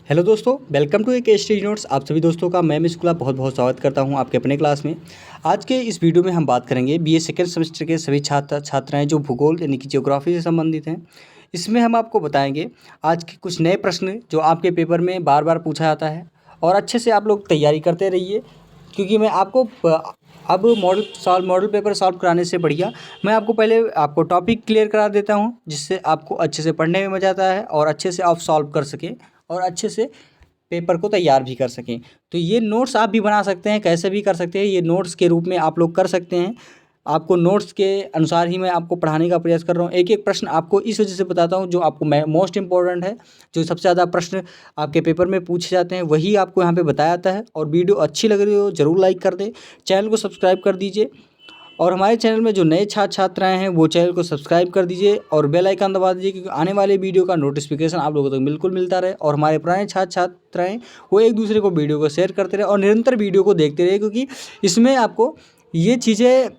Hello दोस्तों, welcome to एक study notes. आप सभी दोस्तों का मैं मिस्कुला बहुत बहुत स्वागत करता हूं आपके अपने क्लास में। आज के इस वीडियो में हम बात करेंगे बीए सेकेंड सेमेस्टर के सभी छात्राएं जो भूगोल यानी कि ज्योग्राफी से संबंधित हैं। इसमें हम आपको बताएंगे आज के कुछ नए प्रश्न जो आपके पेपर में बार बार पूछा जाता है, और अच्छे से आप लोग तैयारी करते रहिए, क्योंकि मैं आपको अब मॉडल पेपर सॉल्व कराने से बढ़िया मैं आपको पहले आपको टॉपिक क्लियर करा देता हूं, जिससे आपको अच्छे से पढ़ने में मज़ा आता है और अच्छे से आप सॉल्व कर सकें और अच्छे से पेपर को तैयार भी कर सकें। तो ये नोट्स आप भी बना सकते हैं, कैसे भी कर सकते हैं, ये नोट्स के रूप में आप लोग कर सकते हैं। आपको नोट्स के अनुसार ही मैं आपको पढ़ाने का प्रयास कर रहा हूँ। एक एक प्रश्न आपको इस वजह से बताता हूँ जो आपको मोस्ट इंपॉर्टेंट है, जो सबसे ज़्यादा प्रश्न आपके पेपर में पूछे जाते हैं वही आपको यहाँ पे बताया जाता है। और वीडियो अच्छी लग रही हो ज़रूर लाइक कर दें, चैनल को सब्सक्राइब कर दीजिए, और हमारे चैनल में जो नए छात्राएं हैं वो चैनल को सब्सक्राइब कर दीजिए और बेल आइकन दबा दीजिए, क्योंकि आने वाले वीडियो का नोटिफिकेशन आप लोगों तक बिल्कुल मिलता रहे। और हमारे पुराने छात्राएं वो एक दूसरे को वीडियो को शेयर करते रहे और निरंतर वीडियो को देखते रहे, क्योंकि इसमें आपको ये चीज़ें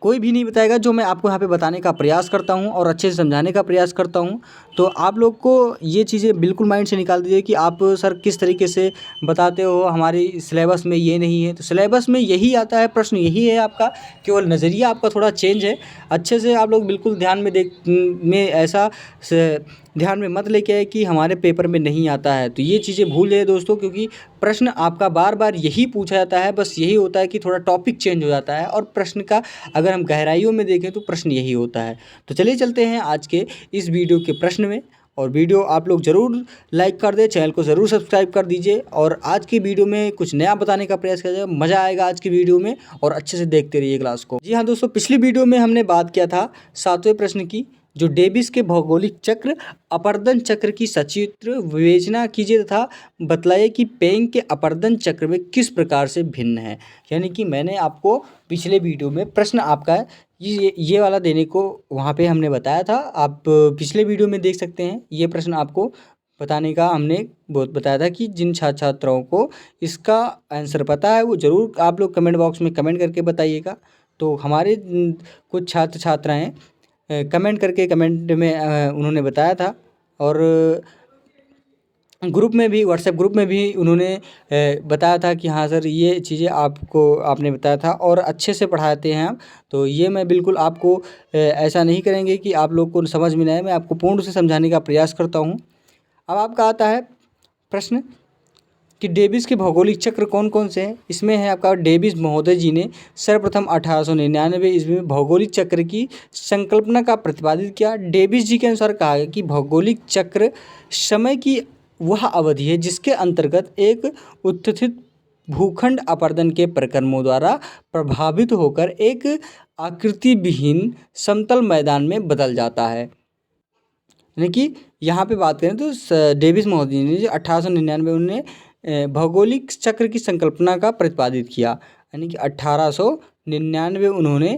कोई भी नहीं बताएगा जो मैं आपको यहाँ पे बताने का प्रयास करता हूँ और अच्छे से समझाने का प्रयास करता हूँ। तो आप लोग को ये चीज़ें बिल्कुल माइंड से निकाल दीजिए कि आप सर किस तरीके से बताते हो, हमारी सिलेबस में ये नहीं है। तो सिलेबस में यही आता है, प्रश्न यही है आपका, केवल नज़रिया आपका थोड़ा चेंज है। अच्छे से आप लोग बिल्कुल ध्यान में ऐसा ध्यान में मत लेके आए कि हमारे पेपर में नहीं आता है। तो ये चीज़ें भूल जाइए दोस्तों, क्योंकि प्रश्न आपका बार बार यही पूछा जाता है, बस यही होता है कि थोड़ा टॉपिक चेंज हो जाता है, और प्रश्न का अगर हम गहराइयों में देखें तो प्रश्न यही होता है। तो चलिए चलते हैं आज के इस वीडियो के प्रश्न में। और वीडियो आप लोग ज़रूर लाइक कर दें, चैनल को ज़रूर सब्सक्राइब कर दीजिए, और आज की वीडियो में कुछ नया बताने का प्रयास किया जाएगा। मज़ा आएगा आज की वीडियो में, और अच्छे से देखते रहिए क्लास को। जी हाँ दोस्तों, पिछली वीडियो में हमने बात किया था 7वें प्रश्न की, जो डेविस के भौगोलिक चक्र अपरदन चक्र की सचित्र विवेचना कीजिए तथा बतलाइए कि पेंग के अपरदन चक्र में किस प्रकार से भिन्न है। यानी कि मैंने आपको पिछले वीडियो में प्रश्न आपका ये वाला देने को वहाँ पे हमने बताया था, आप पिछले वीडियो में देख सकते हैं। ये प्रश्न आपको बताने का हमने बहुत बताया था कि जिन छात्राओं को इसका आंसर पता है वो ज़रूर आप लोग कमेंट बॉक्स में कमेंट करके बताइएगा। तो हमारे कुछ छात्राएँ कमेंट में उन्होंने बताया था, और ग्रुप में भी, व्हाट्सएप ग्रुप में भी उन्होंने बताया था कि हाँ सर ये चीज़ें आपने बताया था और अच्छे से पढ़ाते हैं आप। तो ये मैं बिल्कुल आपको ऐसा नहीं करेंगे कि आप लोग को समझ में ना आए, मैं आपको पूर्ण से समझाने का प्रयास करता हूँ। अब आपका आता है प्रश्न कि डेविस के भौगोलिक चक्र कौन कौन से हैं। इसमें है आपका डेविस महोदय जी ने सर्वप्रथम 1899 ईस्वी में भौगोलिक चक्र की संकल्पना का प्रतिपादित किया। डेविस जी के अनुसार कहा गया कि भौगोलिक चक्र समय की वह अवधि है जिसके अंतर्गत एक उत्थित भूखंड अपरदन के प्रक्रमों द्वारा प्रभावित होकर एक आकृति विहीन समतल मैदान में बदल जाता है। यानी कि यहाँ पे बात करें तो डेविस महोदय ने 1899 उन्होंने भौगोलिक चक्र की संकल्पना का प्रतिपादित किया। यानी कि 1899 उन्होंने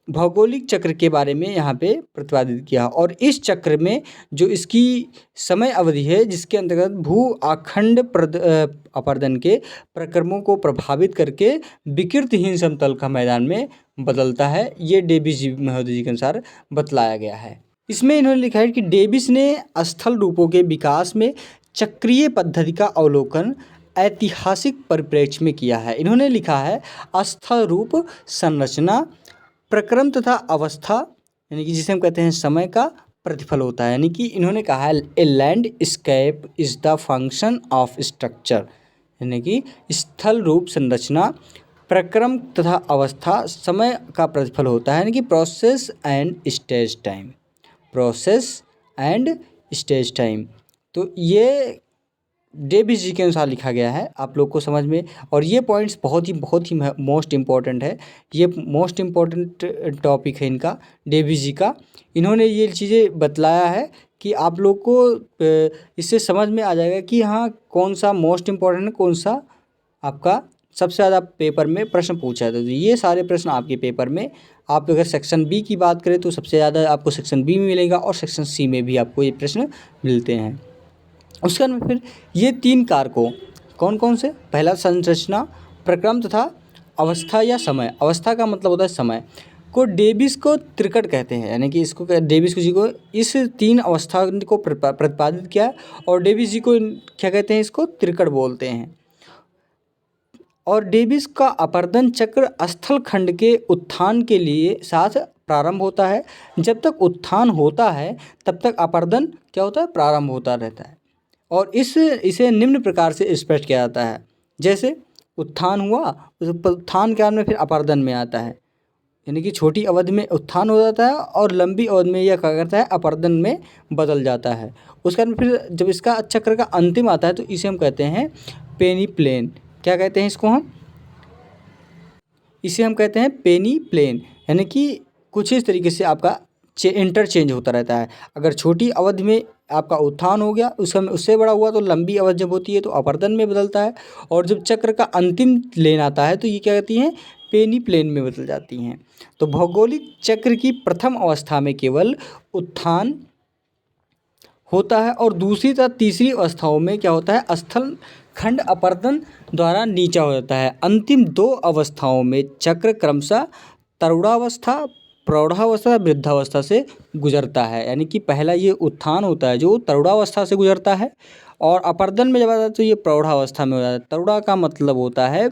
भौगोलिक चक्र के बारे में यहाँ पे प्रतिपादित किया, और इस चक्र में जो इसकी समय अवधि है जिसके अंतर्गत भू आखंड अपरदन के प्रक्रमों को प्रभावित करके विकृतिहीन समतल का मैदान में बदलता है, ये डेविस जी महोदय जी के अनुसार बतलाया गया है। इसमें इन्होंने लिखा है कि डेविस ने स्थल रूपों के विकास में चक्रीय पद्धति का अवलोकन ऐतिहासिक परिप्रेक्ष्य में किया है। इन्होंने लिखा है स्थल रूप संरचना प्रक्रम तथा अवस्था, यानी कि जिसे हम कहते हैं समय का प्रतिफल होता है। यानी कि इन्होंने कहा है a landscape is the function of structure, यानी कि स्थल रूप संरचना प्रक्रम तथा अवस्था समय का प्रतिफल होता है, यानी कि प्रोसेस एंड स्टेज टाइम। तो ये डेविस जी के अनुसार लिखा गया है आप लोग को समझ में, और ये पॉइंट्स बहुत ही मोस्ट इम्पॉर्टेंट है। ये मोस्ट इम्पॉर्टेंट टॉपिक है इनका, डेविस जी का। इन्होंने ये चीज़ें बतलाया है कि आप लोग को इससे समझ में आ जाएगा कि हाँ कौन सा मोस्ट इम्पॉर्टेंट है, कौन सा आपका सबसे ज़्यादा पेपर में प्रश्न पूछा है। तो ये सारे प्रश्न आपके पेपर में, आप अगर सेक्शन बी की बात करें तो सबसे ज़्यादा आपको सेक्शन बी में मिलेगा, और सेक्शन सी में भी आपको ये प्रश्न मिलते हैं। उसके बाद में फिर ये 3 कारकों कौन कौन से, पहला संरचना, प्रक्रम तथा अवस्था या समय। अवस्था का मतलब होता है समय। को डेविस को त्रिकट कहते हैं, यानी कि इसको डेविस जी को इस 3 अवस्था को प्रतिपादित किया और डेविस जी को क्या कहते हैं, इसको त्रिकट बोलते हैं। और डेविस का अपर्दन चक्र स्थल खंड के उत्थान के लिए साथ प्रारंभ होता है। जब तक उत्थान होता है तब तक अपर्दन क्या होता है, प्रारंभ होता रहता है। और इसे निम्न प्रकार से स्पष्ट किया जाता है, जैसे उत्थान हुआ, उस उत्थान के बाद में फिर अपर्दन में आता है, यानी कि छोटी अवधि में उत्थान हो जाता है और लंबी अवधि में यह क्या करता है, अपर्दन में बदल जाता है। उसके बाद फिर जब इसका चक्र का अंतिम आता है तो इसे हम कहते हैं पेनी प्लेन। क्या कहते हैं इसको हम? इसे हम कहते हैं पेनी प्लेन, यानी कि कुछ इस तरीके से आपका इंटरचेंज होता रहता है। अगर छोटी अवधि में आपका उत्थान हो गया, उससे बड़ा हुआ तो लंबी अवधि जब होती है तो अपर्दन में बदलता है, और जब चक्र का अंतिम लेन आता है तो ये क्या कहती हैं, पेनी प्लेन में बदल जाती हैं। तो भौगोलिक चक्र की प्रथम अवस्था में केवल उत्थान होता है और दूसरी तथा तीसरी अवस्थाओं में क्या होता है, स्थल खंड अपर्दन द्वारा नीचा हो जाता है। अंतिम 2 अवस्थाओं में चक्र क्रमशः तरुणावस्था, प्रौढ़ावस्था, वृद्धावस्था से गुजरता है। यानी कि पहला ये उत्थान होता है जो तरुणावस्था से गुजरता है, और अपर्दन में जब आता है तो ये प्रौढ़ावस्था में हो जाता है। तरुणा का मतलब होता है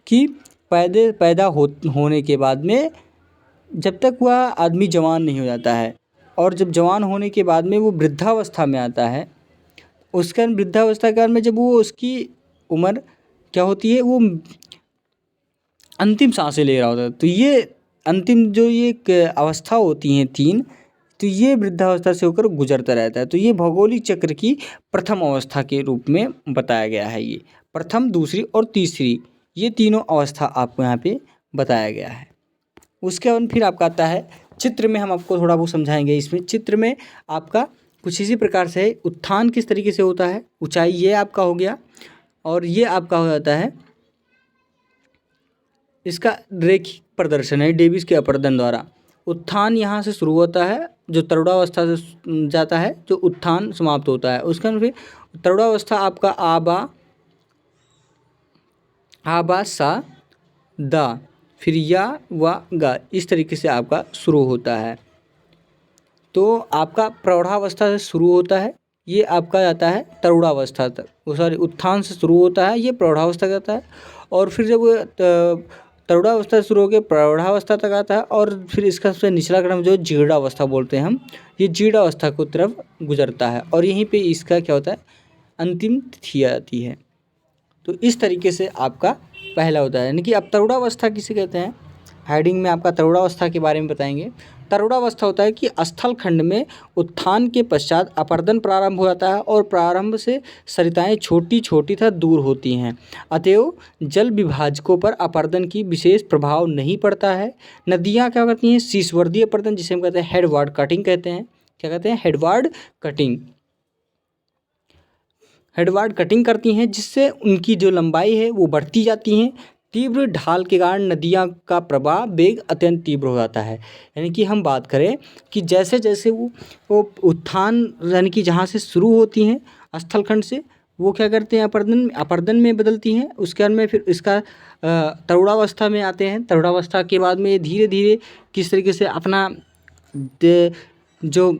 कि पैदा होने के बाद में जब तक वह आदमी जवान नहीं हो जाता है, और जब जवान होने के बाद में वो वृद्धावस्था में आता है, उसका वृद्धावस्था काल में जब वो उसकी उम्र क्या होती है, वो अंतिम सांसें ले रहा होता है, तो ये अंतिम जो ये अवस्था होती हैं 3, तो ये वृद्धावस्था से होकर गुजरता रहता है। तो ये भौगोलिक चक्र की प्रथम अवस्था के रूप में बताया गया है। ये प्रथम, दूसरी और तीसरी, ये तीनों अवस्था आपको यहाँ पे बताया गया है। उसके बाद फिर आपका आता है चित्र में, हम आपको थोड़ा बहुत समझाएंगे। इसमें चित्र में आपका कुछ इसी प्रकार से उत्थान किस तरीके से होता है, ऊंचाई ये आपका हो गया, और ये आपका हो जाता है, इसका रेखिक प्रदर्शन है डेविस के अपर्दन द्वारा। उत्थान यहाँ से शुरू होता है, जो तरुणावस्था से जाता है, जो उत्थान समाप्त होता है। उसके बाद फिर तरुणावस्था आपका आबा सा दा, फिर या व गा, इस तरीके से आपका शुरू होता है। तो आपका प्रौढ़ावस्था से शुरू होता है, ये आपका जाता है तरुणावस्था तक, सॉरी उत्थान से शुरू होता है, ये प्रौढ़ावस्था जाता है, और फिर जब तरुणावस्था से शुरू होकर प्रौढ़ावस्था तक आता है, और फिर इसका सबसे निचला क्रम जो जीर्णावस्था बोलते हैं हम, ये जीर्णावस्था को तरफ गुजरता है, और यहीं पे इसका क्या होता है, अंतिम तिथि आती है। तो इस तरीके से आपका पहला होता है। यानी कि अब तरुणावस्था किसे कहते हैं, हेडिंग में आपका तरुणावस्था के बारे में बताएंगे। तरुणावस्था होता है कि स्थल खंड में उत्थान के पश्चात अपर्दन प्रारंभ हो जाता है, और प्रारंभ से सरिताएं छोटी छोटी तथा दूर होती हैं, अतएव जल विभाजकों पर अपर्दन की विशेष प्रभाव नहीं पड़ता है। नदियाँ क्या करती हैं, शीर्षवर्धीय अपर्दन, जिसे हम कहते हैं हेडवार्ड कटिंग कहते हैं। क्या कहते हैं, हेडवार्ड कटिंग, हेडवार्ड कटिंग करती हैं, जिससे उनकी जो लंबाई है वो बढ़ती जाती हैं। तीव्र ढाल के कारण नदियाँ का प्रवाह वेग अत्यंत तीव्र हो जाता है। यानी कि हम बात करें कि जैसे जैसे वो उत्थान, यानी कि जहाँ से शुरू होती हैं स्थलखंड से, वो क्या करते हैं, अपर्दन में बदलती हैं। उसके बाद में फिर इसका तरुणावस्था में आते हैं। तरुणावस्था के बाद में धीरे धीरे किस तरीके से अपना जो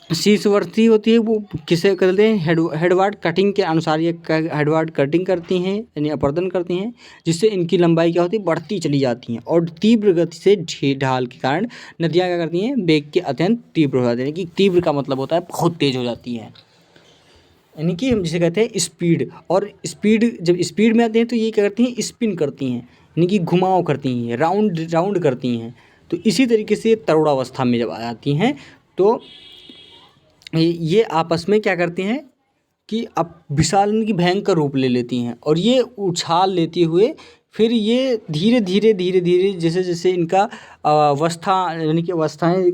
शीर्षवर्ती होती है वो किसे कहते हैं, हेडवार्ड कटिंग के अनुसार ये हेडवार्ड कटिंग करती हैं, यानी अपर्दन करती हैं, जिससे इनकी लंबाई क्या होती है, बढ़ती चली जाती हैं, और तीव्र गति से ढाल के कारण नदियाँ क्या करती हैं, वेग के अत्यंत तीव्र हो जाती हैं। यानी कि तीव्र का मतलब होता है बहुत तेज हो जाती हैं, यानी कि हम जिसे कहते हैं स्पीड। और स्पीड, जब स्पीड में आते हैं तो ये क्या करती हैं, स्पिन करती हैं, यानी कि घुमाव करती हैं, राउंड करती हैं। तो इसी तरीके से तरुणावस्था में जब आ जाती हैं तो ये आपस में क्या करती हैं कि अब विशाल की भयंकर रूप ले लेती हैं, और ये उछाल लेते हुए फिर ये धीरे धीरे जैसे जैसे इनका अवस्था, यानी कि अवस्थाएं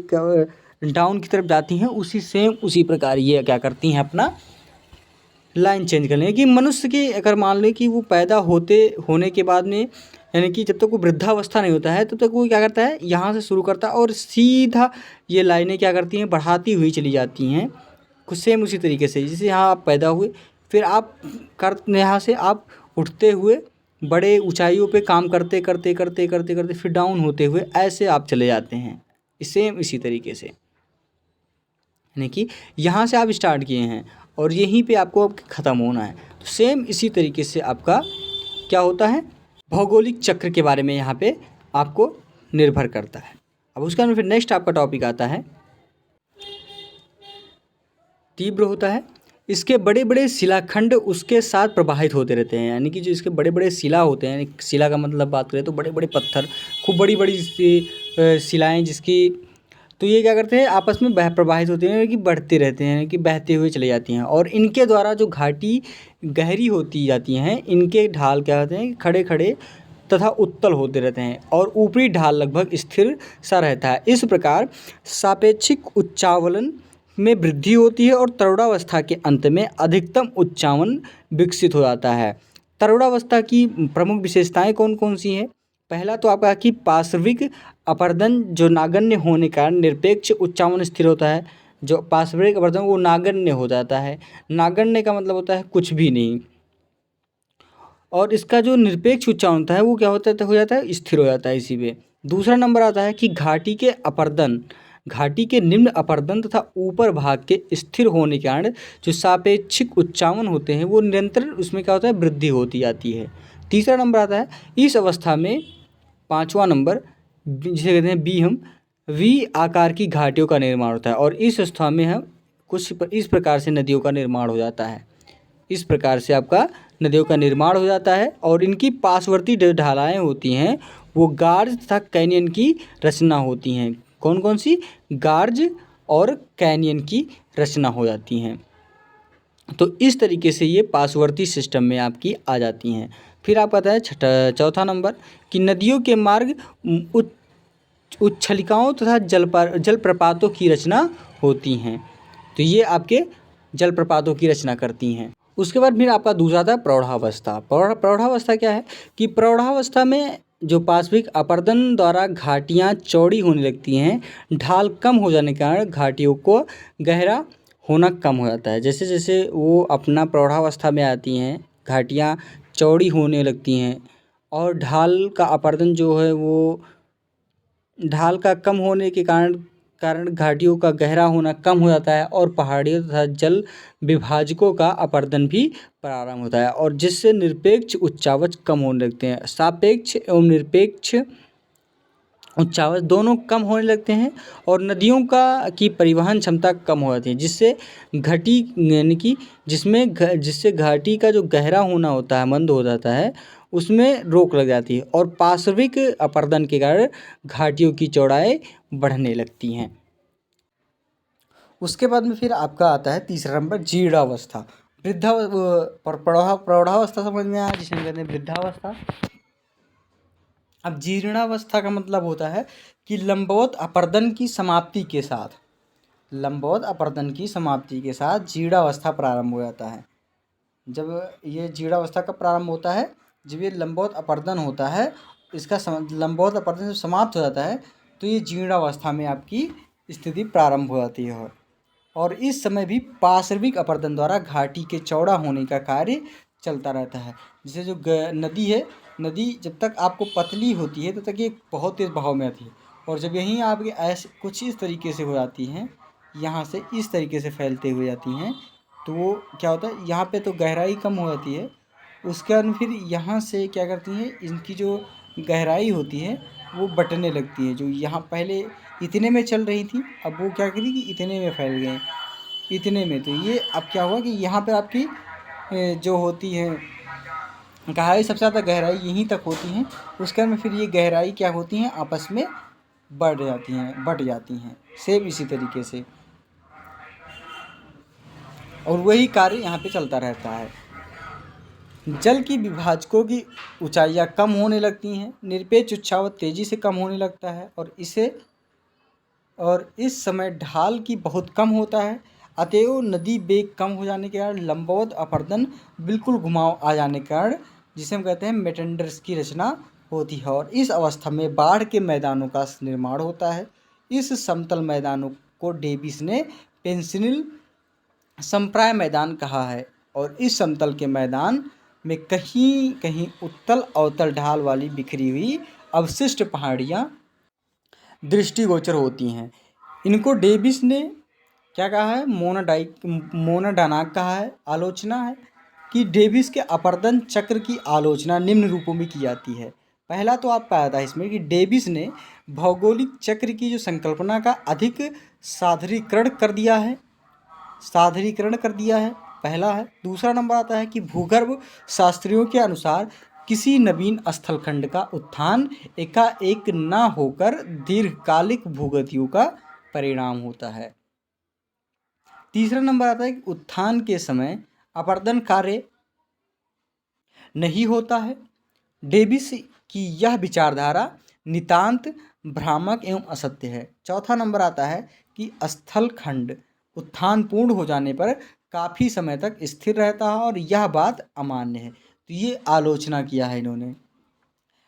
डाउन की तरफ जाती हैं, उसी प्रकार ये क्या करती हैं, अपना लाइन चेंज कर लें। कि मनुष्य की अगर मान लें कि वो पैदा होने के बाद में, यानी कि जब तक वो वृद्धावस्था नहीं होता है तब तक वो क्या करता है, यहाँ से शुरू करता है और सीधा ये लाइनें क्या करती हैं, बढ़ाती हुई चली जाती हैं। कुछ सेम उसी तरीके से जैसे यहाँ आप पैदा हुए, फिर आप यहाँ से आप उठते हुए बड़े ऊंचाइयों पे काम करते करते करते करते करते फिर डाउन होते हुए ऐसे आप चले जाते हैं। सेम इसी तरीके से, यानी कि यहाँ से आप स्टार्ट किए हैं और यहीं पे आपको अब ख़त्म होना है। तो सेम इसी तरीके से आपका क्या होता है, भौगोलिक चक्र के बारे में यहाँ पे आपको निर्भर करता है। अब उसके बाद फिर नेक्स्ट आपका टॉपिक आता है तीव्र होता है। इसके बड़े बड़े शिलाखंड उसके साथ प्रवाहित होते रहते हैं, यानी कि जो इसके बड़े बड़े शिला होते हैं, शिला का मतलब बात करें तो बड़े बड़े पत्थर, खूब बड़ी बड़ी शिलाएँ जिसकी, तो ये क्या करते हैं आपस में प्रवाहित होते हैं कि बढ़ते रहते हैं कि बहते हुए चले जाती हैं। और इनके द्वारा जो घाटी गहरी होती जाती हैं, इनके ढाल क्या होते हैं खड़े खड़े तथा उत्तल होते रहते हैं और ऊपरी ढाल लगभग स्थिर सा रहता है। इस प्रकार सापेक्षिक उच्चावलन में वृद्धि होती है और तरुणावस्था के अंत में अधिकतम उच्चावन विकसित हो जाता है। तरुणावस्था की प्रमुख विशेषताएं कौन कौन सी हैं? पहला तो आपका कि पार्श्विक अपर्दन जो नागण्य होने का निरपेक्ष उच्चावन स्थिर होता है। जो पार्श्विक अपर्दन वो नागण्य हो जाता है। नागण्य का मतलब होता है कुछ भी नहीं, और इसका जो निरपेक्ष उच्चारण होता है वो क्या होता है, हो जाता है स्थिर हो जाता है इसी पे। दूसरा नंबर आता है कि घाटी के अपर्दन, घाटी के निम्न अपर्दन तथा ऊपर भाग के स्थिर होने के कारण जो सापेक्षिक उच्चावन होते हैं वो निरंतर उसमें क्या होता है वृद्धि होती जाती है। तीसरा नंबर आता है इस अवस्था में, पांचवा नंबर जिसे कहते हैं बी, हम वी आकार की घाटियों का निर्माण होता है और इस अवस्था में हम कुछ इस प्रकार से नदियों का निर्माण हो जाता है। इस प्रकार से आपका नदियों का निर्माण हो जाता है और इनकी पार्श्ववर्ती ढलाएँ होती हैं वो गार्ज तथा कैनियन की रचना होती हैं। कौन कौन सी? गार्ज और कैनियन की रचना हो जाती हैं। तो इस तरीके से ये पार्श्ववर्ती सिस्टम में आपकी आ जाती हैं। फिर आपका आता है चौथा नंबर कि नदियों के मार्ग उच्छलिकाओं तथा जलप्रपातों की रचना होती हैं। तो ये आपके जलप्रपातों की रचना करती हैं। उसके बाद फिर आपका दूसरा था प्रौढ़ावस्था। प्रौढ़ावस्था क्या है कि प्रौढ़ावस्था में जो पार्श्विक अपर्दन द्वारा घाटियाँ चौड़ी होने लगती हैं, ढाल कम हो जाने के कारण घाटियों को गहरा होना कम हो जाता है। जैसे जैसे वो अपना प्रौढ़ावस्था में आती हैं, घाटियाँ चौड़ी होने लगती हैं और ढाल का अपर्दन जो है वो ढाल का कम होने के कारण घाटियों का गहरा होना कम हो जाता है और पहाड़ियों तथा जल विभाजकों का अपर्दन भी प्रारंभ होता है और जिससे निरपेक्ष उच्चावच कम होने लगते हैं। सापेक्ष एवं निरपेक्ष उच्चावच दोनों कम होने लगते हैं और नदियों की परिवहन क्षमता कम हो जाती है, जिससे घाटी यानी कि जिससे घाटी का जो गहरा होना होता है मंद हो जाता है, उसमें रोक लग जाती है और पार्श्विक अपर्दन के कारण घाटियों की चौड़ाई बढ़ने लगती हैं। उसके बाद में फिर आपका आता है तीसरा नंबर जीर्णावस्था। प्रौढ़ावस्था समझ में आया, जिसे हम कहते हैं वृद्धावस्था। अब जीर्णावस्था का मतलब होता है कि लंबवत अपर्दन की समाप्ति के साथ जीर्णावस्था प्रारंभ हो जाता है। जब ये जीर्णावस्था का प्रारंभ होता है, जब ये लंबवत अपर्दन होता है, इसका लंबवत अपर्दन जब समाप्त हो जाता है तो ये जीर्णावस्था में आपकी स्थिति प्रारंभ हो जाती है और इस समय भी पार्श्विक अपर्दन द्वारा घाटी के चौड़ा होने का कार्य चलता रहता है। जैसे जो नदी है, नदी जब तक आपको पतली होती है तब तक ये बहुत तेज़ बहाव में आती है और जब यहीं आपके ऐसे कुछ इस तरीके से हो जाती हैं, यहाँ से इस तरीके से फैलते हुए जाती हैं, तो वो क्या होता है यहाँ पे तो गहराई कम हो जाती है। उसके बाद फिर यहाँ से क्या करती हैं, इनकी जो गहराई होती है वो बटने लगती है। जो यहाँ पहले इतने में चल रही थी, अब वो क्या करी कि इतने में फैल गए, इतने में। तो ये अब क्या हुआ कि यहाँ पर आपकी जो होती है गहराई, सबसे ज़्यादा गहराई यहीं तक होती हैं। उसके बाद में फिर ये गहराई क्या होती हैं, आपस में बढ़ जाती हैं, बट जाती हैं, सेम इसी तरीके से। और वही कार्य यहाँ पे चलता रहता है। जल की विभाजकों की ऊंचाइयाँ कम होने लगती हैं, निरपेक्ष उच्छावत तेजी से कम होने लगता है और इस समय ढाल की बहुत कम होता है। अतएव नदी वेग कम हो जाने के कारण लंबवत अपर्दन बिल्कुल घुमाव आ जाने के कारण, जिसे हम कहते हैं मेटेंडर्स की रचना होती है और इस अवस्था में बाढ़ के मैदानों का निर्माण होता है। इस समतल मैदानों को डेविस ने पेंसिल संप्राय मैदान कहा है और इस समतल के मैदान में कहीं कहीं उत्तल अवतल ढाल वाली बिखरी हुई अवशिष्ट पहाड़ियाँ दृष्टिगोचर होती हैं। इनको डेविस ने क्या कहा है, मोनाडानाक कहा है। आलोचना है कि डेविस के अपरदन चक्र की आलोचना निम्न रूपों में की जाती है। पहला तो आपका आया था इसमें कि डेविस ने भौगोलिक चक्र की जो संकल्पना का अधिक सादरीकरण कर दिया है, पहला है। दूसरा नंबर आता है कि भूगर्भ शास्त्रियों के अनुसार किसी नवीन स्थलखंड का उत्थान एकाएक न होकर दीर्घकालिक भूगतियों का परिणाम होता है। तीसरा नंबर आता है कि उत्थान के समय अपरदन कार्य नहीं होता है। डेविस की यह विचारधारा नितांत भ्रामक एवं असत्य है। चौथा नंबर आता है कि स्थलखंड उत्थान पूर्ण हो जाने पर काफ़ी समय तक स्थिर रहता है और यह बात अमान्य है। तो ये आलोचना किया है इन्होंने।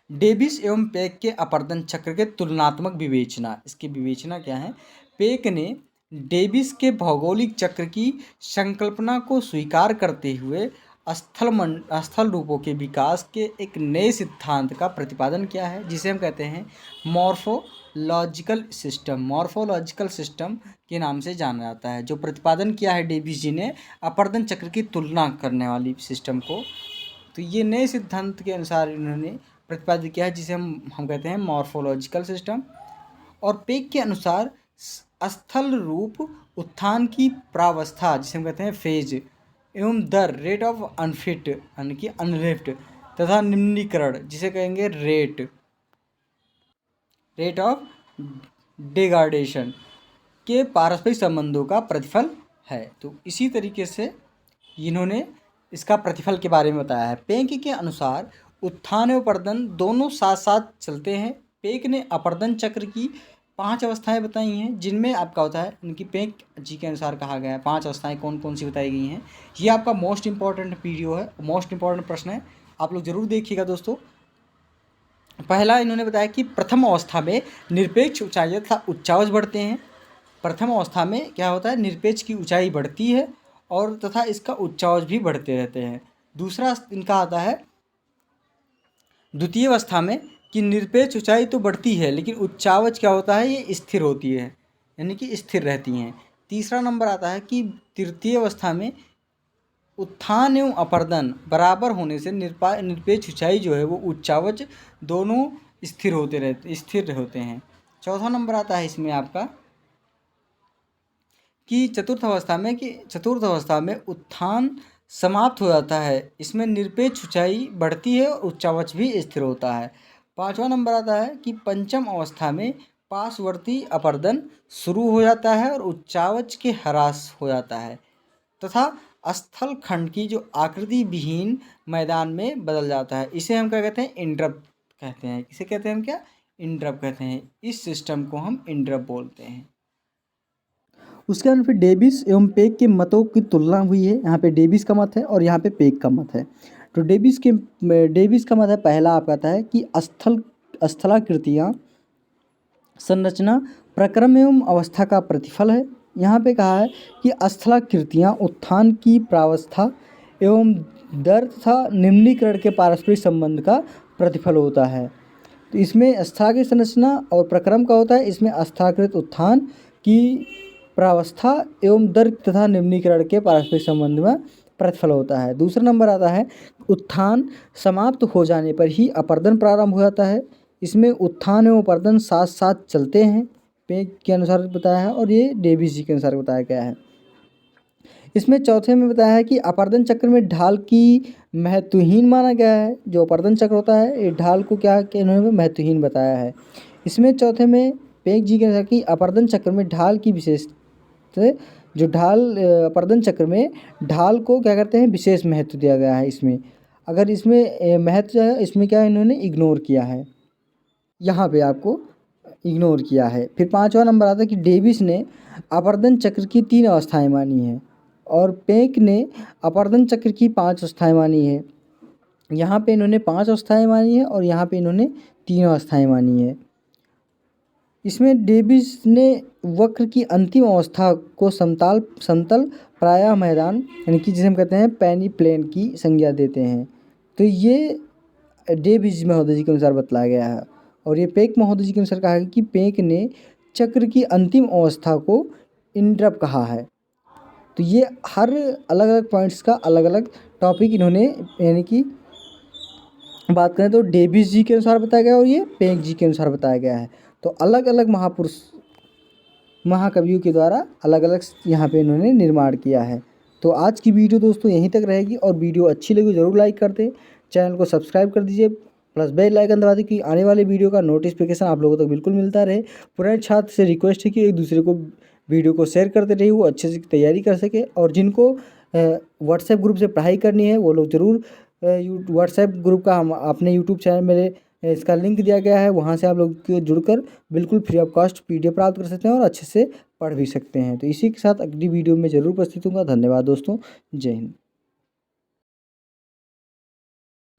डेविस एवं पेक के अपरदन चक्र के तुलनात्मक विवेचना, इसकी विवेचना क्या है? पेक ने डेविस के भौगोलिक चक्र की संकल्पना को स्वीकार करते हुए स्थल रूपों के विकास के एक नए सिद्धांत का प्रतिपादन किया है, जिसे हम कहते हैं मॉर्फोलॉजिकल सिस्टम के नाम से जाना जाता है। जो प्रतिपादन किया है डेविस जी ने अपरदन चक्र की तुलना करने वाली सिस्टम को, तो ये नए सिद्धांत के अनुसार इन्होंने प्रतिपादित किया है, जिसे हम कहते हैं मॉर्फोलॉजिकल सिस्टम। और पेक के अनुसार स्थल रूप उत्थान की प्रावस्था, जिसे हम कहते हैं फेज, एवं दर रेट ऑफ अनफिट यानी कि अनलिफ्ट तथा निम्नीकरण, जिसे कहेंगे रेट ऑफ डिग्रेडेशन के पारस्परिक संबंधों का प्रतिफल है। तो इसी तरीके से इन्होंने इसका प्रतिफल के बारे में बताया है। पेक के अनुसार उत्थान एवं अपरदन दोनों साथ साथ चलते हैं। पेक ने अपरदन चक्र की 5 अवस्थाएं बताई हैं, जिनमें आपका होता है उनकी पेक जी के अनुसार कहा गया है 5 अवस्थाएं कौन कौन सी बताई गई हैं। ये आपका मोस्ट इंपॉर्टेंट वीडियो है, मोस्ट इंपॉर्टेंट प्रश्न है, आप लोग जरूर देखिएगा दोस्तों। पहला इन्होंने बताया कि प्रथम अवस्था में निरपेक्ष ऊंचाई तथा उच्चावच बढ़ते हैं। प्रथम अवस्था में क्या होता है, निरपेक्ष की ऊंचाई बढ़ती है और तथा इसका उच्चावच भी बढ़ते रहते हैं। दूसरा इनका आता है द्वितीय अवस्था में कि निरपेक्ष ऊंचाई तो बढ़ती है लेकिन उच्चावच क्या होता है, ये स्थिर होती है, यानी कि स्थिर रहती हैं। तीसरा नंबर आता है कि तृतीय अवस्था में उत्थान एवं अपरदन बराबर होने से निरपेक्ष ऊंचाई जो है वो उच्चावच दोनों स्थिर होते हैं। चौथा नंबर आता है इसमें आपका कि चतुर्थ अवस्था में उत्थान समाप्त हो जाता है, इसमें निरपेक्ष ऊंचाई बढ़ती है और उच्चावच भी स्थिर होता है। पांचवा नंबर आता है कि पंचम अवस्था में पार्श्ववर्ती अपरदन शुरू हो जाता है और उच्चावच के ह्रास हो जाता है तथा स्थल खंड की जो आकृति विहीन मैदान में बदल जाता है। इसे हम क्या कहते हैं, इंटरप्ट कहते हैं। इसे कहते हैं हम क्या, इंटरप्ट कहते हैं। इस सिस्टम को हम इंटरप्ट बोलते हैं। उसके बाद फिर डेविस एवं पेक के मतों की तुलना हुई है। यहाँ पे डेविस का मत है और यहाँ पे पेक का मत है। तो डेविस का मत है, पहला आपका आता है कि स्थलाकृतियाँ संरचना प्रक्रम एवं अवस्था का प्रतिफल है। यहाँ पे कहा है कि स्थलाकृतियाँ उत्थान की प्रावस्था एवं दर तथा निम्नीकरण के पारस्परिक संबंध का प्रतिफल होता है। तो इसमें स्थलाकृत संरचना और प्रक्रम का होता है, इसमें स्थलाकृत उत्थान की प्रावस्था एवं दर तथा निम्नीकरण के पारस्परिक संबंध में प्रतिफल होता है। दूसरा नंबर आता है उत्थान समाप्त हो जाने पर ही अपरदन प्रारंभ हो जाता है, इसमें उत्थान एवं अपरदन साथ साथ चलते हैं, पेक के अनुसार बताया है और ये डेविस जी के अनुसार बताया गया है। इसमें चौथे में बताया है कि अपरदन चक्र में ढाल की महत्वहीन माना गया है। जो अपरदन चक्र होता है ये ढाल को क्या इन्होंने महत्वहीन बताया है। इसमें चौथे में पेक जी के अनुसार कि अपरदन चक्र में ढाल की विशेषता, जो अपरदन चक्र में ढाल को क्या करते हैं, विशेष महत्व दिया गया है। इसमें अगर इसमें महत्व जो है इसमें क्या इन्होंने इग्नोर किया है, यहाँ पे आपको इग्नोर किया है। फिर पांचवा नंबर आता है कि डेविस ने अपरदन चक्र की 3 अवस्थाएं मानी हैं और पेक ने अपरदन चक्र की 5 अवस्थाएं मानी है। यहाँ पे इन्होंने 5 अवस्थाएं मानी है और यहाँ पे इन्होंने 3 अवस्थाएं मानी है। इसमें डेविस ने वक्र की अंतिम अवस्था को समतल प्रायः मैदान यानी कि जिसे हम कहते हैं पैनी प्लेन की संज्ञा देते हैं। तो ये डेविज महोदय जी के अनुसार बतलाया गया है। और ये पेक महोदय जी के अनुसार कहा है कि पेक ने चक्र की अंतिम अवस्था को इंटरप्ट कहा है। तो ये हर अलग अलग पॉइंट्स का अलग अलग टॉपिक इन्होंने यानी कि बात करें तो डेविस जी के अनुसार बताया गया है और ये पेक जी के अनुसार बताया गया है। तो अलग अलग महापुरुष महाकवियों के द्वारा अलग अलग यहाँ पे इन्होंने निर्माण किया है। तो आज की वीडियो दोस्तों यहीं तक रहेगी, और वीडियो अच्छी लगी ज़रूर लाइक कर दें, चैनल को सब्सक्राइब कर दीजिए, प्लस बेल आइकन दबा दें कि आने वाले वीडियो का नोटिफिकेशन आप लोगों तक बिल्कुल मिलता रहे। पुराने छात्र से रिक्वेस्ट है कि एक दूसरे को वीडियो को शेयर करते रहिए, वो अच्छे से तैयारी कर सके। और जिनको व्हाट्सएप ग्रुप से पढ़ाई करनी है वो लोग ज़रूर व्हाट्सएप ग्रुप का हम अपने यूट्यूब चैनल में इसका लिंक दिया गया है, वहाँ से आप लोग जुड़कर बिल्कुल फ्री ऑफ कॉस्ट PDF प्राप्त कर सकते हैं और अच्छे से पढ़ भी सकते हैं। तो इसी के साथ अगली वीडियो में ज़रूर उपस्थित होऊंगा। धन्यवाद दोस्तों, जय हिंद।